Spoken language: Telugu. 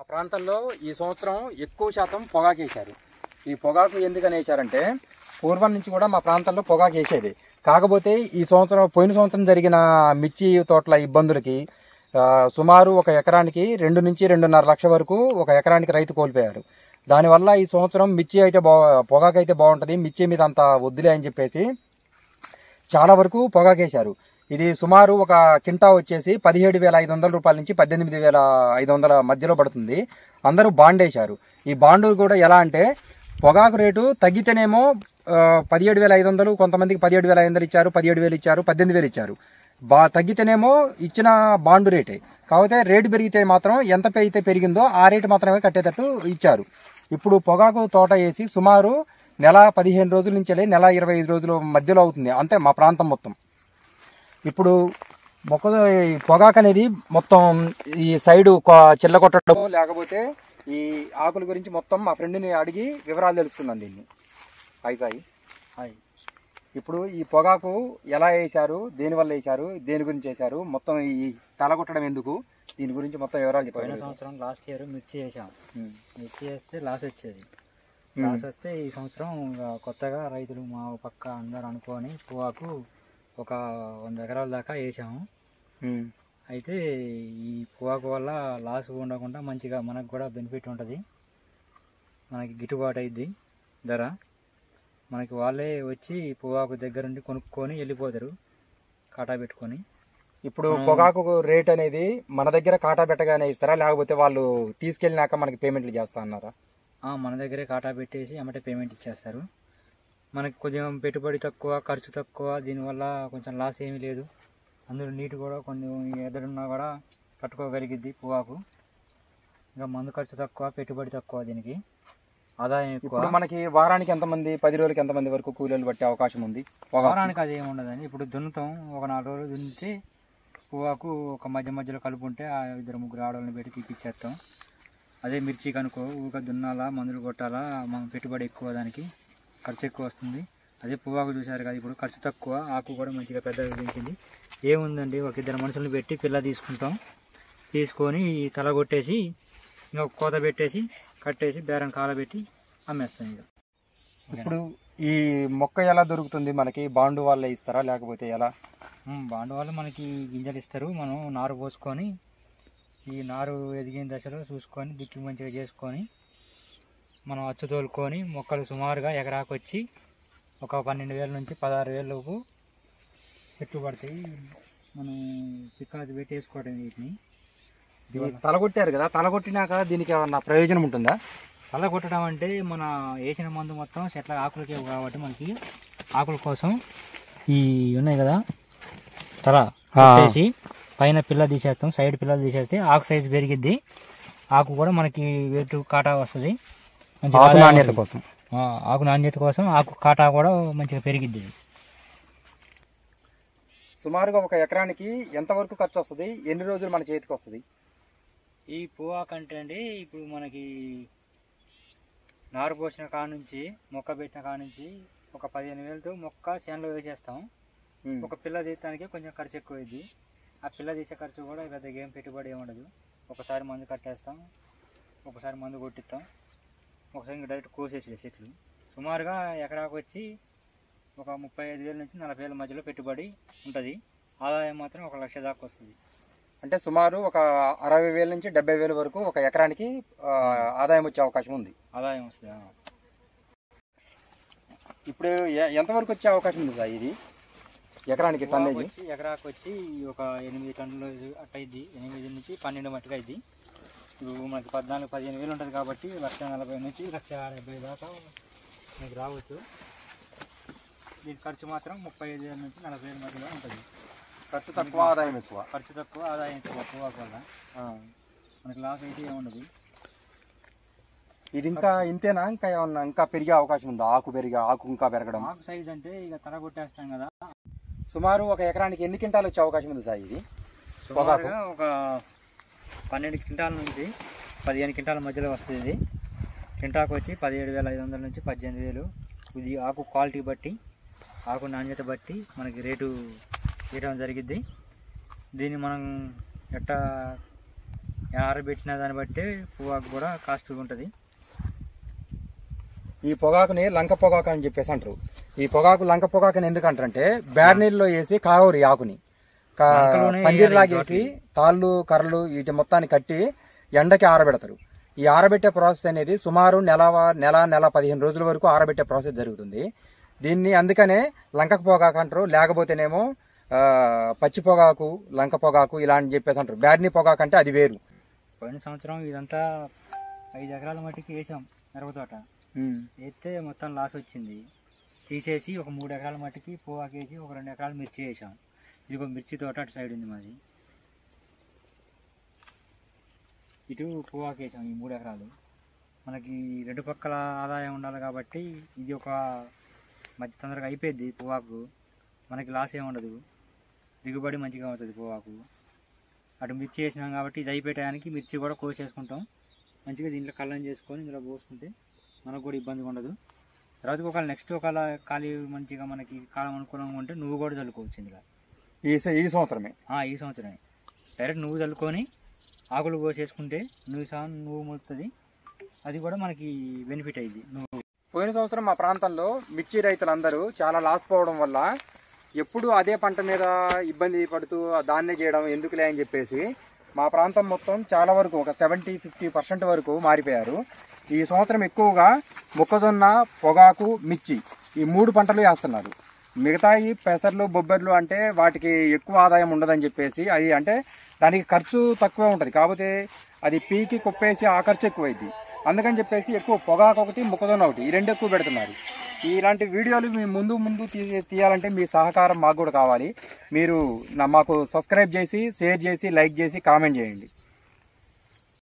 ఆ ప్రాంతంలో ఈ సంవత్సరం ఎక్కువ శాతం పొగాకు వేశారు. ఈ పొగాకు ఎందుకని వేశారంటే పూర్వం నుంచి కూడా మా ప్రాంతంలో పొగాకు వేసేది. కాకపోతే ఈ సంవత్సరం పోయిన సంవత్సరం జరిగిన మిర్చి తోటల ఇబ్బందులకి సుమారు ఒక ఎకరానికి 2 నుంచి 2.5 లక్షల వరకు ఒక ఎకరానికి రైతు కోల్పోయారు. దానివల్ల ఈ సంవత్సరం మిర్చి అయితే పొగాకు అయితే బాగుంటుంది, మిర్చి మీద అంత వద్దులే అని చెప్పేసి చాలా వరకు పొగాకేశారు. ఇది సుమారు ఒక కింటా వచ్చేసి 17,500 రూపాయల నుంచి 18,500 మధ్యలో పడుతుంది. అందరూ బాండ్ వేశారు. ఈ బాండు కూడా ఎలా అంటే పొగాకు రేటు తగ్గితేనేమో 17,500, కొంతమందికి 17,500 ఇచ్చారు, 17,000 ఇచ్చారు, 18,000 ఇచ్చారు. తగ్గితేనేమో ఇచ్చిన బాండు రేటే. కాకపోతే రేటు పెరిగితే మాత్రం ఎంత అయితే పెరిగిందో ఆ రేటు మాత్రమే కట్టేటట్టు ఇచ్చారు. ఇప్పుడు పొగాకు తోట వేసి సుమారు నెల 15 రోజుల నుంచి నెల 25 రోజుల మధ్యలో అవుతుంది అంతే మా ప్రాంతం మొత్తం. ఇప్పుడు పొగాకు అనేది మొత్తం ఈ సైడు చిల్ల కొట్టడం లేకపోతే ఈ ఆకుల గురించి మొత్తం మా ఫ్రెండ్ని అడిగి వివరాలు తెలుసుకున్నాను దీన్ని. హాయ్ సాయి. హాయ్. ఇప్పుడు ఈ పొగాకు ఎలా వేశారు, దేనివల్ల వేశారు, దేని గురించి వేశారు, మొత్తం ఈ తల కొట్టడం ఎందుకు, దీని గురించి మొత్తం వివరాలు చెప్పారు. పోయిన సంవత్సరం లాస్ట్ ఇయర్ మిర్చి వేసాం. మిర్చి వేస్తే లాస్ వచ్చేది. లాస్ వస్తే ఈ సంవత్సరం కొత్తగా రైతులు మా పక్క అందరు అనుకొని పొగాకు ఒక 100 ఎకరాల దాకా వేసాము. అయితే ఈ పొగాకు వల్ల లాస్ ఉండకుండా మంచిగా మనకు కూడా బెనిఫిట్ ఉంటుంది, మనకి గిట్టుబాటు అయింది ధర. మనకి వాళ్ళే వచ్చి పొగాకు దగ్గర నుండి కొనుక్కొని వెళ్ళిపోతారు కాటా పెట్టుకొని. ఇప్పుడు పొగాకు రేట్ అనేది మన దగ్గర కాటా పెట్టగానే ఇస్తారా, లేకపోతే వాళ్ళు తీసుకెళ్ళినాక మనకి పేమెంట్లు చేస్తా అన్నారా? మన దగ్గరే కాటా పెట్టేసి అమ్మటే పేమెంట్ ఇచ్చేస్తారు. మనకి కొంచెం పెట్టుబడి తక్కువ, ఖర్చు తక్కువ, దీనివల్ల కొంచెం లాస్ ఏమీ లేదు. అందులో నీటి కూడా కొంచెం ఎదురున్నా కూడా కట్టుకోగలిగిద్ది పొగాకు. ఇంకా మందు ఖర్చు తక్కువ, పెట్టుబడి తక్కువ, దీనికి ఆదాయం ఎక్కువ. ఇప్పుడు మనకి వారానికి ఎంతమంది, 10 రోజులకి ఎంతమంది వరకు కూలీలు పట్టే అవకాశం ఉంది? వారానికి అది ఏమి ఉండదండి. ఇప్పుడు దున్నుతాం, ఒక 4 రోజులు దున్నితే పొగాకు ఒక మధ్యలో కలుపుంటే ఆ 2-3 ఆడవాళ్ళని పెట్టి తీపిచ్చేస్తాం. అదే మిర్చి కనుకో ఊక దున్నాలా, మందులు కొట్టాలా, మనం పెట్టుబడి ఎక్కువ, దానికి ఖర్చు ఎక్కువ వస్తుంది. అదే పొగాకు చూసారు కదా, ఇప్పుడు ఖర్చు తక్కువ, ఆకు కూడా మంచిగా పెద్దగా పెంచింది. ఏముందండి, ఒక 2 మనుషులను పెట్టి పిల్ల తీసుకుంటాం, తీసుకొని తల కొట్టేసి ఇంకా కోత పెట్టేసి కట్టేసి బేరం కాలబెట్టి అమ్మేస్తాం. ఇక ఇప్పుడు ఈ మొక్క ఎలా దొరుకుతుంది మనకి? బాండు వాళ్ళే ఇస్తారా లేకపోతే ఎలా? బాండు వాళ్ళు మనకి గింజలు ఇస్తారు. మనం నారు పోసుకొని ఈ నారు ఎదిగిన దశలో చూసుకొని దిక్కి మంచిగా చేసుకొని మనం అచ్చు తోలుకొని మొక్కలు సుమారుగా ఎకరాకు వచ్చి ఒక 12,000 నుంచి 16,000 లోపు చెట్లు పడతాయి. మనం పికాజు పెట్టి వేసుకోవడం. వీటిని తలగొట్టారు కదా, తలగొట్టినాక దీనికి ఏమన్నా ప్రయోజనం ఉంటుందా? తల కొట్టడం అంటే మన వేసిన మందు మొత్తం చెట్ల ఆకులకే కాబట్టి మనకి ఆకుల కోసం ఈ ఉన్నాయి కదా తల కొట్టేసి పైన పిల్ల తీసేస్తాం, సైడ్ పిల్లలు తీసేస్తే ఆకు సైజు పెరిగిద్ది. ఆకు కూడా మనకి వెయిట్ కాటా వస్తుంది, ఆకు నాణ్యత కోసం. ఆకు నాణ్యత కోసం ఆకు కాటా కూడా మంచిగా పెరిగిద్ది. సుమారుగా ఒక ఎకరానికి ఎంతవరకు ఖర్చు వస్తుంది, ఎన్ని రోజులు మన చేతికి వస్తుంది? ఈ పొగాకు అంటే అండి, ఇప్పుడు మనకి నారు పోసిన కాడ నుంచి మొక్క పెట్టిన కాడ నుంచి ఒక 15,000తో మొక్క చేనులో వేసేస్తాం. ఒక పిల్ల తీయడానికి కొంచెం ఖర్చు ఎక్కువ అయింది. ఆ పిల్ల తీసే ఖర్చు కూడా పెద్దగా ఏం పెట్టుబడి ఏమి ఉండదు. ఒకసారి మందు కట్టేస్తాం, ఒకసారి మందు కొట్టిస్తాం, ఒకసారి ఇంకా డైరెక్ట్ కోసేసి చెట్లు. సుమారుగా ఎకరాకు వచ్చి ఒక 35,000 నుంచి 40,000 మధ్యలో పెట్టుబడి ఉంటుంది. ఆదాయం మాత్రం 1 లక్ష దాకా వస్తుంది. అంటే సుమారు ఒక 60,000 నుంచి 70,000 వరకు ఒక ఎకరానికి ఆదాయం వచ్చే అవకాశం ఉంది. ఆదాయం వస్తుంది. ఇప్పుడు ఎంతవరకు వచ్చే అవకాశం ఉంది సార్ ఇది ఎకరానికి? ఎకరాకు వచ్చి ఒక 8 టన్నులు అట్ట అయింది. 8 నుంచి 12 మట్టుగా అయింది. ఇప్పుడు మనకి 14-15,000 ఉంటుంది కాబట్టి 1,40,000 నుంచి 1,70,000 దాకా మీకు రావచ్చు. దీని ఖర్చు మాత్రం 35,000 నుంచి 40,000 మధ్యలో ఉంటుంది. ఖర్చు తక్కువ, ఆదాయం ఎక్కువ. ఖర్చు తక్కువ, ఆదాయం ఎక్కువ పొగాకు వల్ల. మనకి లాస్ అయితే ఏముండదు. ఇది ఇంకా ఇంతేనా, ఇంకా ఏమన్నా ఇంకా పెరిగే అవకాశం ఉందా? ఆకు ఇంకా పెరగడం? ఆకు సైజ్ అంటే ఇక తల కొట్టేస్తాం కదా. సుమారు ఒక ఎకరానికి ఎన్ని క్వింటాలు వచ్చే అవకాశం ఉంది సార్ ఇది? సుమారుగా ఒక 12 క్వింటాల నుంచి 15 క్వింటాల మధ్యలో వస్తుంది. ఇది క్వింటాకు వచ్చి 17,500 నుంచి 18,000. ఇది ఆకు క్వాలిటీ బట్టి, ఆకు నాణ్యత బట్టి మనకి రేటు ఇవ్వడం జరిగిద్ది. దీన్ని మనం ఎట్టా ఆరబెట్టిన దాన్ని బట్టి పొగాకు కూడా కాస్ట్ ఉంటుంది. ఈ పొగాకుని లంక పొగాకు అని చెప్పేసి అంటారు. ఈ పొగాకు లంక పొగాకుని ఎందుకంటారంటే బ్యార్నీల్లో వేసి కావరి ఆకుని పందిరిలాగేసి తాళ్ళు కర్రలు వీటి మొత్తాన్ని కట్టి ఎండకి ఆరబెడతారు. ఈ ఆరబెట్టే ప్రాసెస్ అనేది సుమారు నెల 15 రోజుల వరకు ఆరబెట్టే ప్రాసెస్ జరుగుతుంది. దీన్ని అందుకనే లంక పొగాకు అంటారు. లేకపోతేనేమో పచ్చి పొగాకు, లంక పొగాకు ఇలా అని చెప్పేసి అంటారు. బ్యార్నీ పొగాకు అంటే అది వేరు. పోయిన సంవత్సరం ఇదంతా 5 ఎకరాల మట్టికి వేసాం మిరప తోట. వేస్తే మొత్తం లాస్ వచ్చింది. తీసేసి ఒక 3 ఎకరాల మట్టికి పొగాకు వేసి ఒక 2 ఎకరాలు మిర్చి వేసాం. ఇది ఒక మిర్చి తోట అటు సైడ్ ఉంది మాది. ఇటు పొగాకు వేసాం ఈ 3 ఎకరాలు. మనకి 2 పక్కల ఆదాయం ఉండాలి కాబట్టి ఇది ఒక మధ్య తొందరగా అయిపోద్ది పొగాకు. మనకి లాస్ ఏమి ఉండదు, దిగుబడి మంచిగా అవుతుంది పొగాకు. అటు మిర్చి వేసినాం కాబట్టి ఇది అయిపోయడానికి మిర్చి కూడా కోసేసుకుంటాం. మంచిగా దీంట్లో కళ్ళం చేసుకొని ఇందులో పోసుకుంటే మనకు కూడా ఇబ్బందిగా ఉండదు. తర్వాత ఒకవేళ నెక్స్ట్ ఒకవేళ ఖాళీ మంచిగా మనకి కాలం అనుకూలంగా ఉంటే నువ్వు కూడా చల్లుకోవచ్చు ఇందులో. ఈ సంవత్సరమే ఈ సంవత్సరమే డైరెక్ట్ నువ్వు చల్లుకొని ఆకులు కోసేసుకుంటే నువ్వు మొలుతుంది. అది కూడా మనకి బెనిఫిట్ అయ్యింది. పోయిన సంవత్సరం మా ప్రాంతంలో మిర్చి రైతులందరూ చాలా లాస్ పోవడం వల్ల ఎప్పుడు అదే పంట మీద ఇబ్బంది పడుతూ దాన్నే చేయడం ఎందుకులే అని చెప్పేసి మా ప్రాంతం మొత్తం చాలా వరకు ఒక 70-50% వరకు మారిపోయారు. ఈ సంవత్సరం ఎక్కువగా మొక్కజొన్న, పొగాకు, మిర్చి ఈ 3 పంటలు వేస్తున్నారు. మిగతాయి పెసర్లు, బొబ్బర్లు అంటే వాటికి ఎక్కువ ఆదాయం ఉండదని చెప్పేసి అది అంటే దానికి ఖర్చు తక్కువే ఉంటుంది. కాకపోతే అది పీకి కుప్పేసి ఆ ఖర్చు ఎక్కువైంది. అందుకని చెప్పేసి ఎక్కువ పొగాకు ఒకటి, మొక్కజొన్న ఒకటి ఈ 2 ఎక్కువ పెడుతున్నారు. ఇలాంటి వీడియోలు మీ ముందు తీయాలంటే మీ సహకారం మాకు కూడా కావాలి. మీరు మాకు సబ్స్క్రైబ్ చేసి, షేర్ చేసి, లైక్ చేసి, కామెంట్ చేయండి.